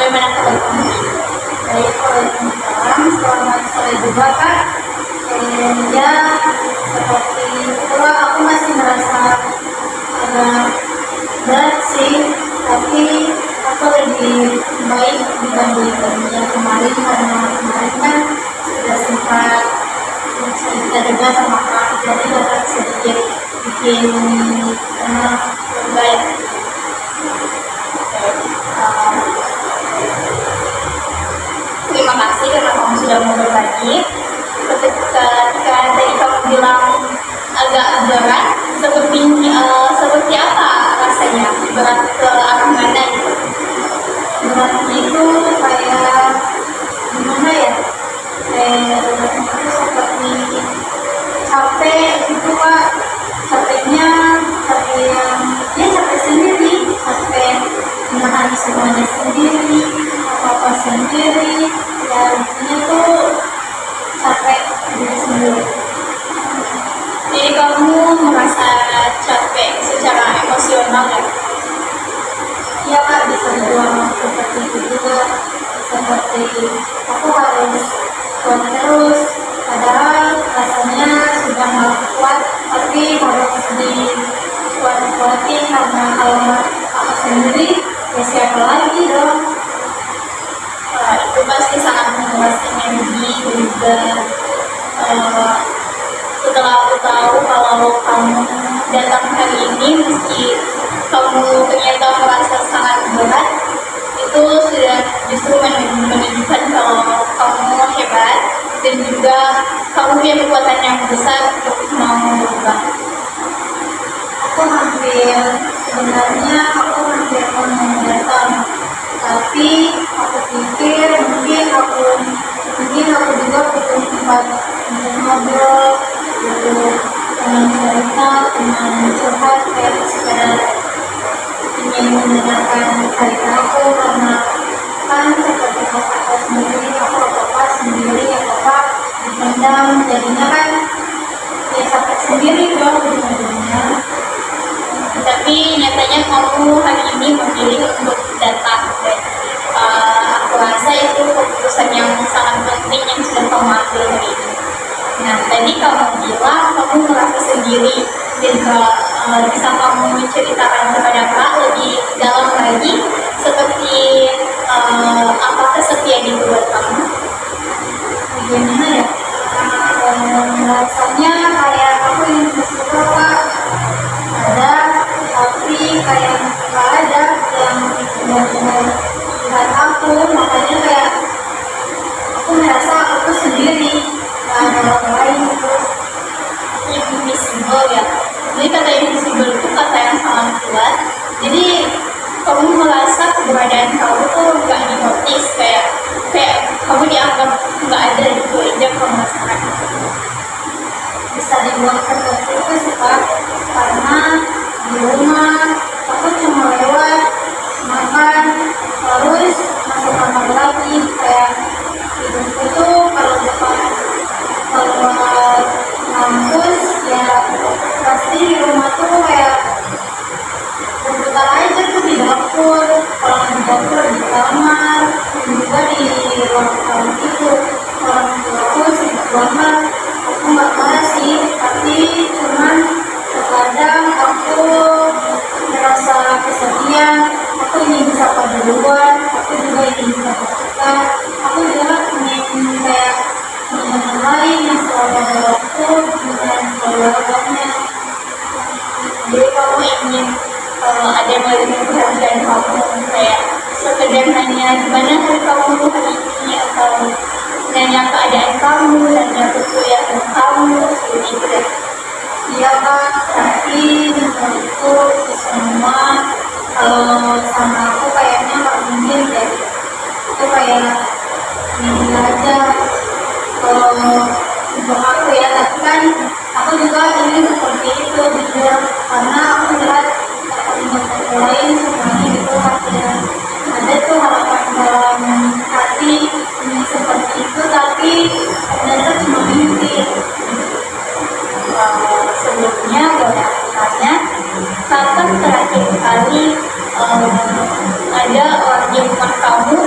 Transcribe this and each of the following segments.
Bagaimana kabar kamu? Baik, Waalaikumsalam. Selamat sore juga, Kak. Ya, seperti itulah aku masih merasa agak berat sih, tapi aku lebih baik dibandingkan yang kemarin karena kemarin kan sudah sempat cerita juga sama Kak, jadi agak sedikit bikin lega ya. Terima kasih karena kamu sudah mau berbagi. Ketika tadi kamu bilang agak berat, seperti apa rasanya? Berat ke arah mana gitu? Beratnya itu kayak gimana ya? Itu seperti capek gitu, Kak. Capeknya capek yang ya capek sendiri, capek menahan semuanya sendiri, apa-apa sendiri, ya intinya tuh capek diri sendiri. Jadi kamu merasa capek secara emosional ya? Iya, Kak, bisa dibilang seperti itu juga. Seperti aku harus kuat terus, padahal rasanya sudah nggak kuat, tapi harus dikuat-kuatin karena kalau nggak aku sendiri, ya siapa lagi dong. Itu pasti sangat menguras energi juga. eh, Setelah aku tahu kalau kamu datang hari ini meski kamu ternyata merasa sangat berat, itu sudah justru menunjukkan kalau kamu hebat dan juga kamu punya kekuatan yang besar untuk mau berubah. Sebenarnya aku hampir mau datang, tapi aku pikir mungkin aku juga butuh tempat untuk ngobrol, butuh teman cerita, teman curhat, kayak sekedar ingin mendengarkan cerita aku, karena kan seperti kakak sendiri, aku apa sendiri, apa dipendam, jadinya kan ya sakit sendiri dong ujung-ujungnya. Tapi nyatanya kamu hari ini memilih untuk datang dan aku rasa itu keputusan yang sangat penting yang sudah kamu ambil hari ini. Nah, tadi kamu bilang kamu merasa sendiri dan bisa kamu menceritakan kepada Kak lebih dalam lagi seperti apa kesepian itu buat kamu? Gimana ya, rasanya kayak aku yang bersyukur, Kak, ada, tapi kayak nggak ada yang benar-benar lihat aku, makanya kayak aku merasa aku sendiri, nggak ada orang lain gitu. Invisible ya. Jadi kata invisible itu kata yang sangat kuat. Jadi kamu merasa keberadaan kamu tuh nggak dinotis, kayak kamu dianggap nggak ada gitu aja kamu rasakan. Bisa dibilang seperti itu sih, Kak, karena di rumah aku cuma lewat makan terus masuk kamar lagi, kayak hidupku tuh kalau bukan keluar kampus ya pasti di rumah tuh kayak berputar aja tuh di dapur, kalau di dapur di kamar, juga di ruang tamu itu. Orang tuaku sibuk banget, aku nggak marah sih, tapi cuman terkadang aku merasa kesepian. Aku ingin bisa pada duluan, aku juga ingin bisa bercerita, aku juga ingin kayak teman lain yang selalu ada waktu dengan keluarganya. Jadi kamu ingin ada yang lebih perhatian kamu, kayak sekedar nanya gimana hari kamu hari ini, atau nanya keadaan kamu, nanya kekuliahan kamu, seperti itu ya. Iya, Kak, tapi menurutku itu semua kalau sama aku kayaknya nggak mungkin deh. Itu kayak mimpi aja kalau untuk aku ya, tapi kan aku juga ingin seperti itu jujur, karena aku lihat teman-teman lain semuanya gitu ada tuh harapan dalam hati ingin seperti itu, tapi ternyata cuma mimpi. Sebelumnya boleh aku tanya, kapan terakhir kali ada orang di rumah kamu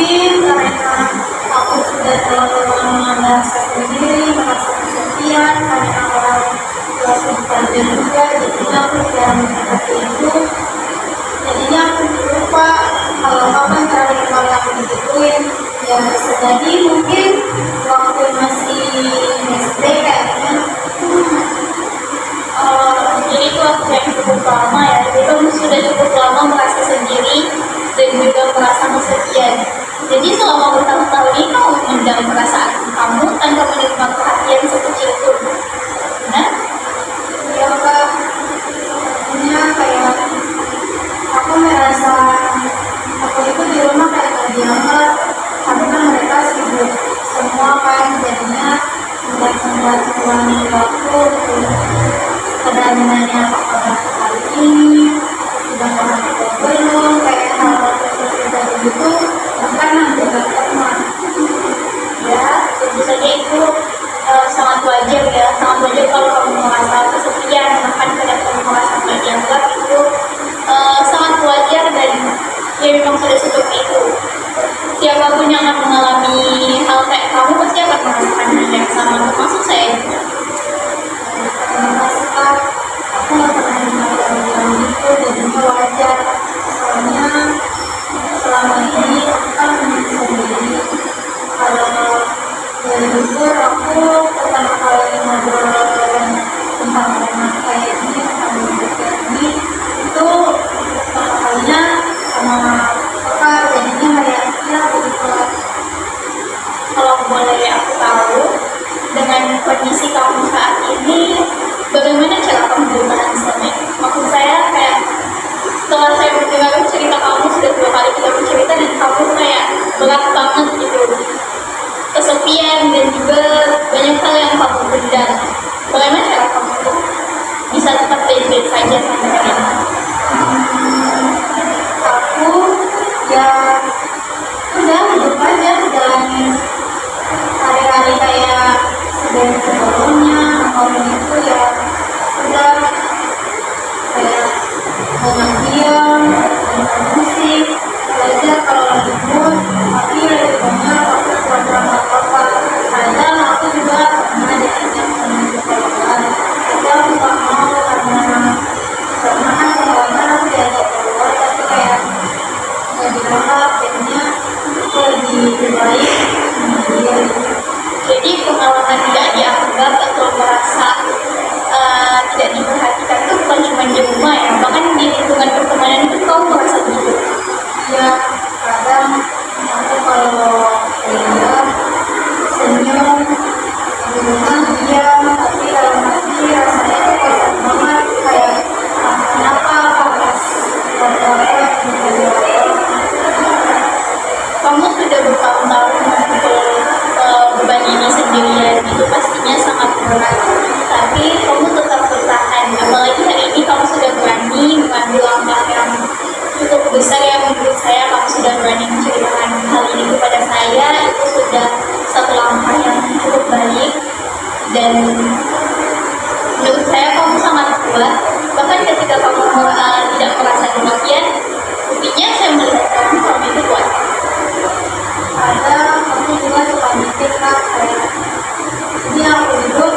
mungkin karena aku sudah terlalu lama merasa sendiri, merasa kesepian karena orang tua bekerja juga, jadinya aku jarang seperti itu. Jadinya aku lupa kalau kapan terakhir kali aku digituin. Ya bisa jadi mungkin waktu masih SD kayaknya. Jadi itu waktu yang cukup lama ya. Jadi kamu sudah cukup lama merasa sendiri dan juga merasa kesepian. Jadi selama bertahun-tahun ini kamu memendam perasaan kamu tanpa menerima perhatian sekecil pun. Nah, Ya kak, artinya kayak aku merasa aku itu di rumah kayak gak dianggap, tapi kan mereka sibuk semua kan, jadinya nggak sempat meluangin waktu untuk kadang nanya apa kabar hari ini, sudah makan atau belum, kayak hal kecil-kecil begitu, bahkan hampir gak pernah. ya tentu saja itu sangat wajar ya. Sangat wajar kalau kamu merasa kesepian, bahkan kadang kamu merasa tidak dianggap, itu sangat wajar dan ya memang sudah seperti itu. Siapapun yang akan mengalami hal kayak kamu pasti akan merasakan hal yang sama, termasuk saya juga. Terima kasih kak, aku nggak pernah dengar orang bilang gitu, jadinya wajar. Soalnya selama ini aku kan hidup sendiri. Kalau dari jujur aku pertama kali ngobrol tentang tema kayak gini, tentang hidup kayak gini, itu pertama kalinya sama kakak, jadinya kayak ya begitu. Kalau boleh aku tahu, dengan kondisi kamu saat ini, bagaimana cara kamu bertahan selama ini? Maksud saya kayak setelah saya mendengar cerita kamu sudah 2 kali kita bercerita dan kamu kayak berat banget gitu, kesepian dan juga banyak hal yang kamu pendam. Bagaimana cara kamu tuh bisa tetap baik-baik saja sampai hari ini? Aku ya udah hidup aja, jalanin hari-hari kayak sebagai sebelumnya, apapun itu ya udah kayak banyak diam, dengar musik, belajar kalau lagi mood, tapi lebih banyak aku program apa-apa. Kadang aku juga pernah diajak teman keluar, tapi aku gak mau karena kan sebenarnya aku diajak keluar tapi kayak gak dianggap, jadinya aku lebih baik sendiri. Jadi pengalaman tidak dianggap atau merasa tidak diperhatikan itu bukan cuma di rumah ya, bahkan di lingkungan pertemanan itu kamu merasa begitu. Ya kadang aku kalau keluar senyum, di rumah diam, tapi dalam hati rasanya tuh kotor banget, kayak kenapa harus dapat Kamu sudah bertahun-tahun memikul beban ini sendirian, itu pastinya sangat berat. Tapi kamu tetap bertahan, apalagi hari ini kamu sudah berani mengambil langkah yang cukup besar yang menurut saya kamu sudah berani menceritakan hal ini kepada saya. Itu sudah satu langkah yang cukup baik dan menurut saya kamu sangat kuat. Bahkan ketika kamu tidak merasa demikian, buktinya saya melihat kamu itu kuat. ada. Aku juga suka mikir kak, kayak ini aku hidup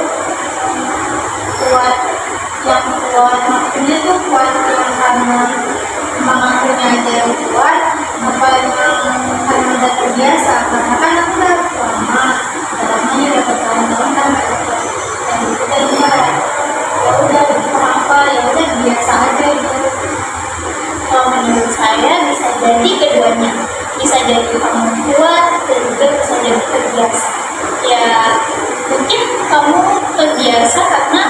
kuat, yang kuat maksudnya tuh kuat yang karena memang akunya aja yang kuat, apa emang karena udah terbiasa, karena kan aku udah lamanya udah bertahun-tahun kan gak dapet yang gitu, jadinya kayak ya udah begitu apa, ya udah biasa aja gitu. Kalau menurut saya bisa jadi keduanya, bisa jadi kamu kuat dan juga bisa jadi terbiasa. Ya mungkin kamu terbiasa karena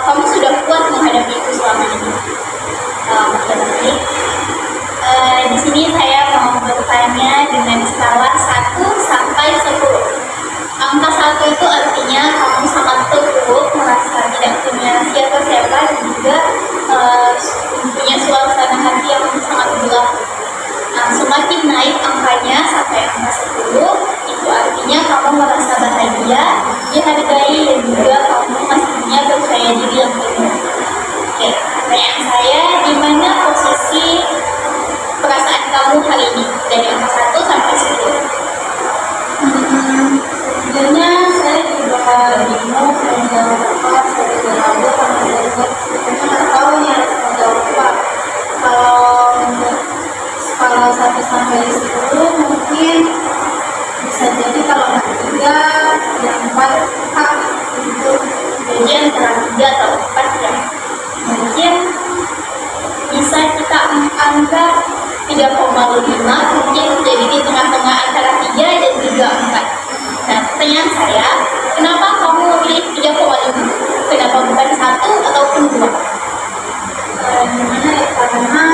kamu sudah kuat menghadapi itu selama ini. Oke. Di sini saya mau bertanya dengan skala 1 sampai 10. Angka 1 itu artinya kamu sangat terpuruk, merasa tidak punya siapa-siapa dan juga punya suasana hati yang sangat gelap. Nah, semakin naik angkanya sampai angka 10, itu artinya kamu merasa bahagia, dihargai dan juga kamu masih punya percaya diri yang penuh. Oke, pertanyaan saya, di mana posisi perasaan kamu hari ini dari angka 1 sampai sampai 10 mungkin bisa jadi kalau nggak 3 ya 4 Kak gitu. Jadi antara 3 atau 4 ya. Mungkin bisa kita anggap 3,5 mungkin jadi di tengah-tengah antara 3 dan juga 4. Nah, pertanyaan saya, kenapa kamu memilih 3,5? Kenapa bukan 1 ataupun 2? Gimana ya, karena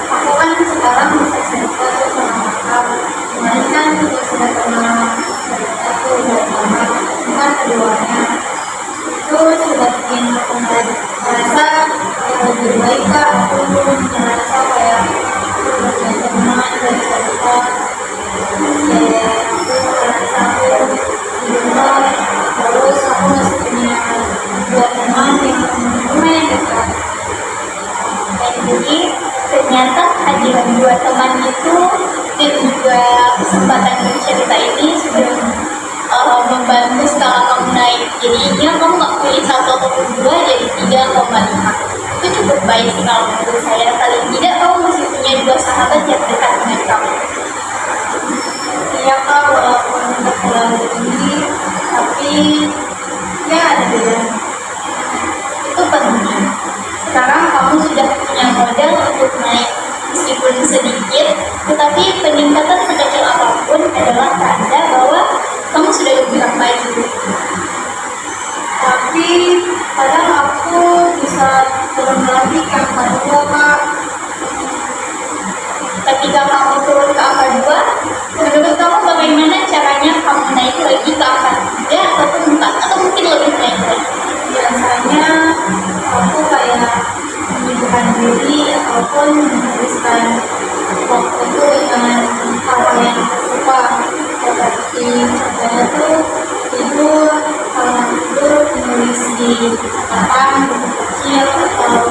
aku kan sekarang masih cerita tuh sama kakak. Kemarin kan juga sudah pernah cerita tuh dari mama, kan keduanya itu sudah bikin aku merasa lebih baik Kak. Aku merasa kayak lebih teman dari cerita kayak aku merasa aku di rumah, terus aku masih punya 2 teman yang lumayan dekat. Jadi ternyata kehadiran 2 teman itu dan juga kesempatan bercerita ini sudah membantu skala kamu naik. Jadinya kamu nggak pilih 1 ataupun 2 jadi 3,5. Itu cukup baik sih kalau menurut saya. Paling tidak kamu masih punya 2 sahabat yang dekat dengan kamu. Iya Kak, walaupun tidak terlalu tinggi, tapi ya ada bedanya. Itu penting. Sekarang kamu sudah punya modal untuk naik meskipun sedikit, tetapi peningkatan sekecil apapun adalah tanda bahwa kamu sudah bergerak maju. Tapi kadang aku bisa turun lagi ke angka 2 Kak. Ketika kamu turun ke angka 2, menurut kamu bagaimana caranya kamu naik lagi ke angka 3 ataupun 4 atau mungkin lebih naik lagi? Biasanya aku kayak menyibukkan diri ataupun menghabiskan waktuku dengan hal yang aku suka, seperti contohnya tuh tidur, kalau tidur menulis di catatan buku kecil atau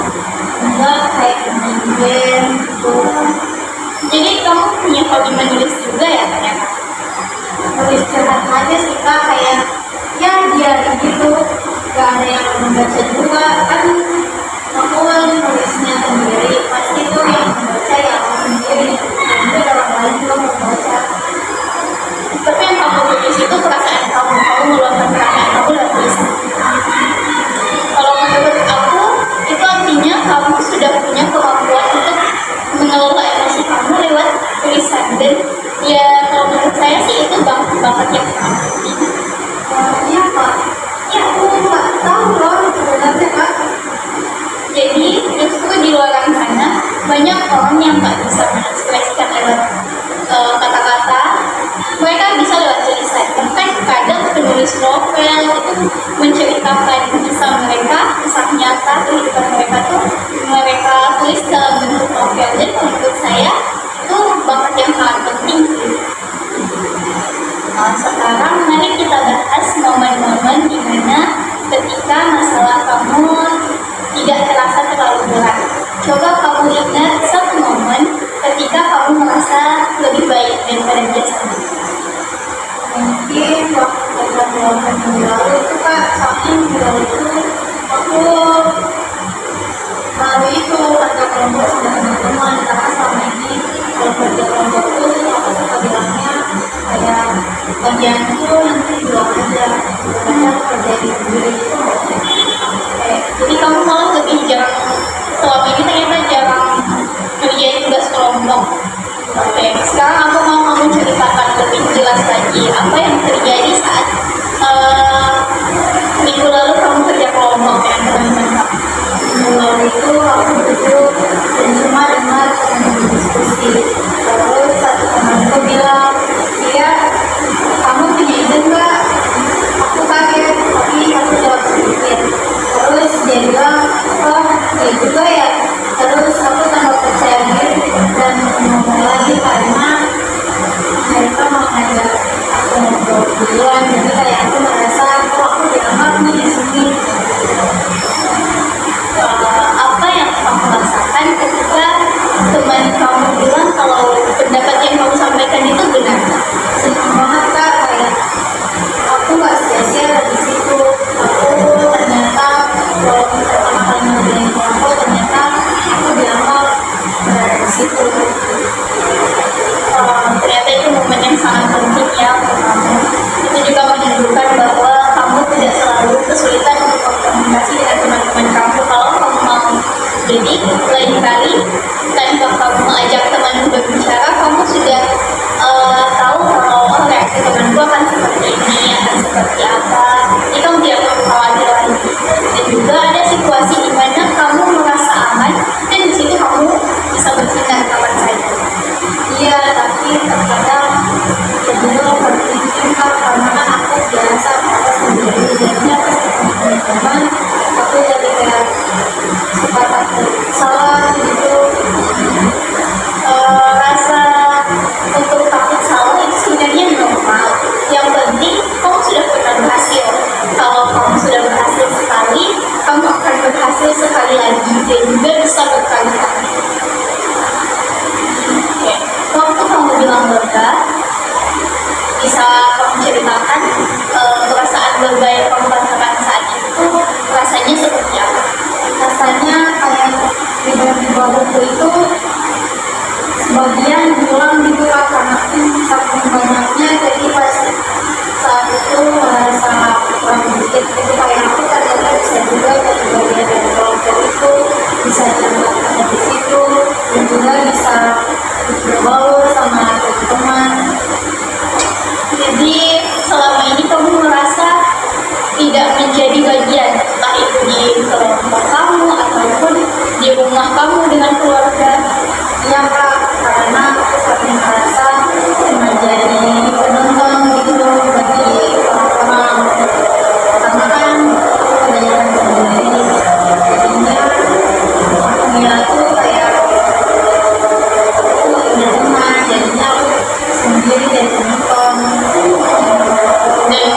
enggak kayak main game gitu. Jadi kamu punya hobi menulis juga ya ternyata? Nulis curhat aja sih Kak, kayak ya diary gitu, gak ada yang membaca juga kan. Aku nulisnya sendiri, pasti tuh yang membaca ya aku sendiri, nanti orang lain juga mau baca. Tapi yang kamu tulis itu perasaan kamu meluapkan perasaan kamu lewat tulisan. Kalau menurut aku, itu artinya kamu sudah punya kemampuan untuk mengelola emosi kamu lewat tulisan. Dan ya kalau menurut saya sih itu bakat yang sangat penting. Iya Kak, ya aku nggak tahu loh sebenarnya Kak. Jadi justru di luar sana banyak orang yang nggak bisa mengekspresikan lewat kata-kata, mereka bisa lewat tulisan. Bahkan kadang penulis novel itu menceritakan kisah mereka, kisah nyata kehidupan mereka tuh mereka tulis dalam bentuk novel. Dan menurut saya itu bakat yang sangat penting sih. Nah, sekarang mari kita bahas momen-momen di mana ketika masalah kamu tidak terasa terlalu berat. Coba kamu ingat satu momen ketika kamu merasa lebih baik daripada biasanya. Mungkin waktu beberapa minggu lalu itu Kak, soalnya minggu lalu itu aku baru itu kerja kelompok sama teman-teman, karena selama ini kalau kerja kelompok itu aku suka bilangnya kayak bagian itu nanti dua aja, karena kerja sendiri itu Jadi kamu malah lebih jarang, selama ini ternyata jarang kerjain tugas kelompok. Oke, sekarang aku mau kamu ceritakan lebih jelas lagi apa yang terjadi saat minggu lalu kamu kerja kelompok dengan teman-teman kamu. minggu lalu itu aku duduk dan cuma dengar teman diskusi. Terus satu temanku bilang, iya kamu punya ide nggak? Aku kaget, tapi aku jawab sedikit. Terus dia bilang, oh ya juga ya. Terus aku tambah percaya diri dan ngomong lagi karena mereka lain kali tanpa kamu ajak temanmu berbicara, kamu sudah tahu kalau reaksi temanku akan seperti ini, akan seperti apa. Jadi kamu tidak perlu khawatir lagi. Dan juga ada situasi di mana kamu merasa aman dan di situ kamu bisa bertindak kapan saja. Iya, tapi terkadang kedua overthinking karena kan aku biasa apa sendiri, jadinya pas ketemu teman aku jadi kayak suka takut salah gitu. Rasa untuk takut salah itu sebenarnya normal. Yang penting kamu sudah pernah berhasil. Kalau kamu sudah berhasil sekali, kamu akan berhasil sekali lagi dan juga bisa berkali-kali. Oke. Waktu kamu bilang lega, bisa kamu ceritakan perasaan lega yang kamu rasakan saat itu rasanya seperti apa? Rasanya kayak tiba-tiba buku itu sebagian hilang gitu Kak, karena saking banyaknya, jadi pas saat itu merasa kurang dikit gitu. Kayak aku ternyata bisa juga bagian dari kelompok itu bisa ditambahkan di situ, dan juga bisa berbaur sama teman-teman. Jadi selama ini kamu merasa tidak menjadi bagian, entah itu di kelompok kamu ataupun di rumah kamu dengan keluarga. Iya Kak, karena aku sering merasa cuma jadi penonton gitu bagi orang-orang, karena kan kebanyakan sendiri, jadinya dunia tuh kayak aku punya teman, jadinya aku sendiri jadi penonton. Dan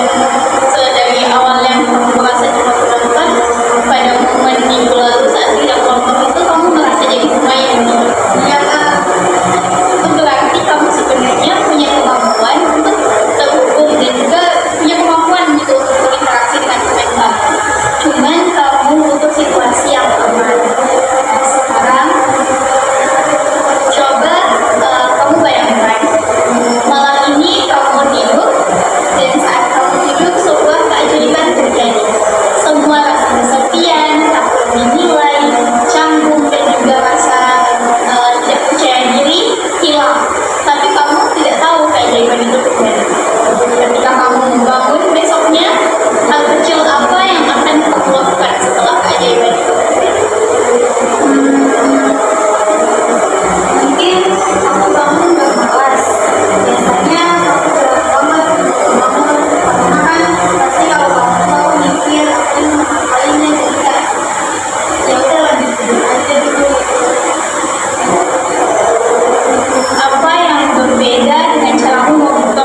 dari awal yang kamu merasa cuma penonton, pada momen minggu lalu saat tidak kelompok itu kamu merasa jadi pemain nih. Iya Kak, Itu berarti kamu sebenarnya punya kemampuan untuk terhubung dan juga punya kemampuan gitu untuk berinteraksi dengan teman kamu. Cuman kamu butuh situasi yang aman. Sekarang coba kamu bayangkan malam ini kamu tidur dan saat kamu tidur sebuah keajaiban terjadi. Semua rasa kesepian, takut dinilai, canggung dan juga rasa tidak percaya diri hilang. Tapi kamu tidak tahu keajaiban itu terjadi. Ketika kamu membangun besoknya, hal kecil apa yang akan kamu lakukan setelah keajaiban itu terjadi? mungkin aku bangun gak malas. Biasanya aku berat banget bangun, karena kan pasti kalau bangun mau mikir apa yang mau ngapainnya, jadi kayak ya udah lanjut tidur aja dulu gitu. Apa yang berbeda dengan caramu membuka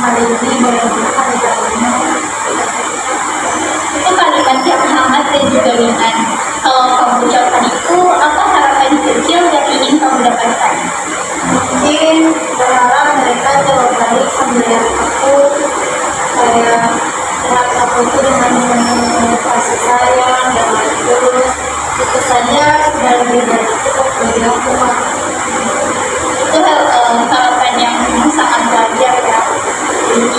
hari ini bagaimana hari Itu kalimat yang hangat dan juga ringan. Kalau kamu ucapkan itu, apa harapan kecil yang ingin kamu dapatkan? mungkin berharap mereka jawab balik sambil lihat aku kayak lihat aku itu dengan penuh kasih sayang dan tulus. Itu saja sudah lebih dari cukup bagi aku, Kak. Itu harapan yang sangat wajar ya.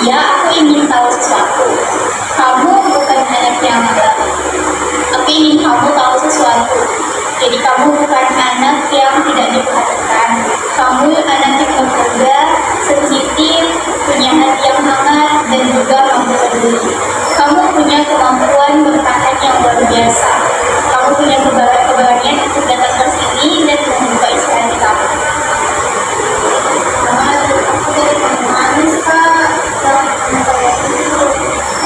Iya, aku ingin tahu sesuatu. Kamu bukan anak yang baik. Aku ingin kamu tahu sesuatu. Jadi kamu bukan anak yang tidak diperhatikan. Kamu anak yang bekerja, sensitif, punya hati yang hangat, dan juga mampu peduli. Kamu punya kemampuan bertahan yang luar biasa. Kamu punya keberanian untuk datang ke sini dan membuka isi hati kamu. Karena aku jadi pemanis, Kak. Dan kayak gitu.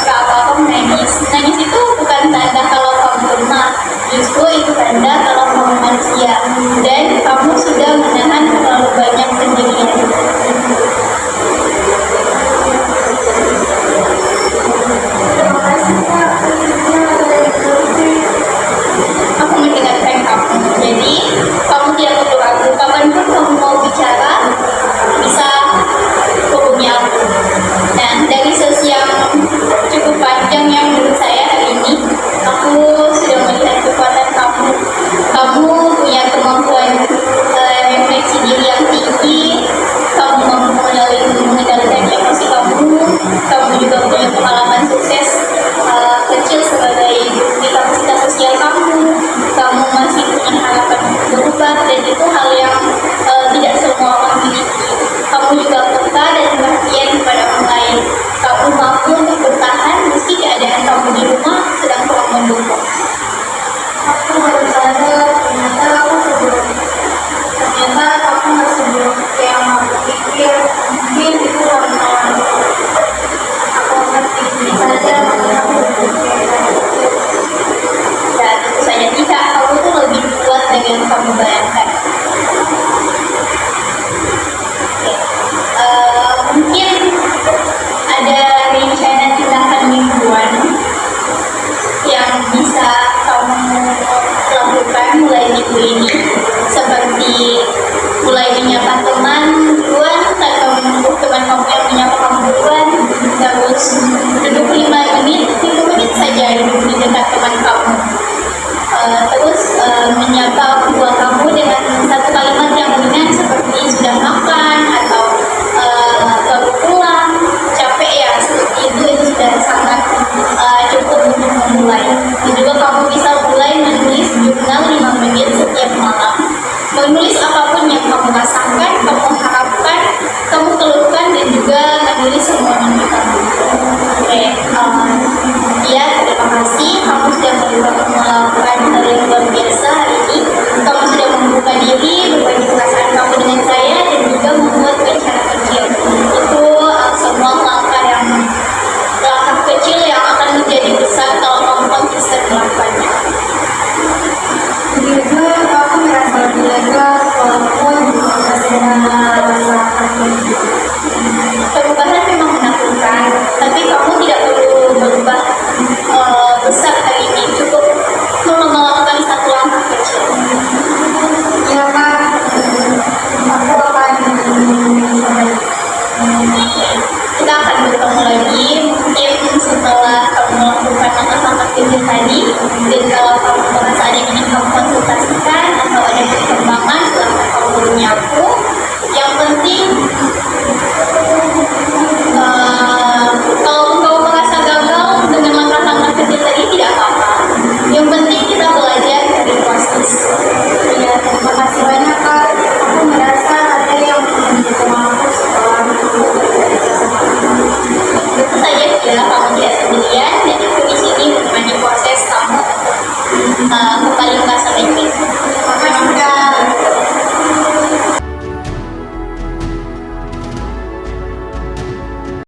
Gak apa-apa menangis. Nangis itu bukan tanda kalau kamu lemah. Justru itu tanda kalau kamu manusia. Dan kamu sudah menahan terlalu banyak sendirian. Terima kasih, Kak. Aku mendengarkan kamu. Jadi, kamu tidak perlu ragu. Kapanpun kamu mau bicara, bisa hubungi aku. Nah, dari sesi yang cukup panjang yang menurut saya hari ini, aku sudah melihat kekuatan kamu. Kamu punya kemampuan refleksi diri yang tinggi. Kamu mampu mengendalikan emosi kamu. Kamu juga punya pengalaman sukses kecil sebagai di kapasitas sosial kamu. Kamu masih punya harapan untuk berubah, dan itu hal yang tidak semua orang miliki. Kamu juga peka dan perhatian kepada orang lain. Kamu mampu untuk bertahan meski keadaan kamu di rumah sedang kurang mendukung. Aku baru sadar ternyata aku masih belum yang aku pikir. Mungkin itu karena aku ngerti diri saja, makanya aku berpikir Dan tentu saja tidak, kamu tuh lebih kuat dari yang kamu bayangkan. Oke. Mungkin ada rencana tindakan mingguan yang bisa kamu lakukan mulai minggu ini, seperti mulai menyapa teman duluan tanpa menunggu teman kamu yang menyapa kamu duluan, terus duduk 5 menit saja duduk di dekat teman kamu. Terus menyapa kedua kamu dengan satu kalimat yang ringan seperti sudah makan atau baru pulang, capek ya, seperti itu sudah sangat cukup untuk memulai. Dan juga kamu bisa mulai menulis jurnal 5 menit setiap malam. Menulis apapun yang kamu rasakan, kamu harapkan, kamu keluhkan, dan juga menulis semua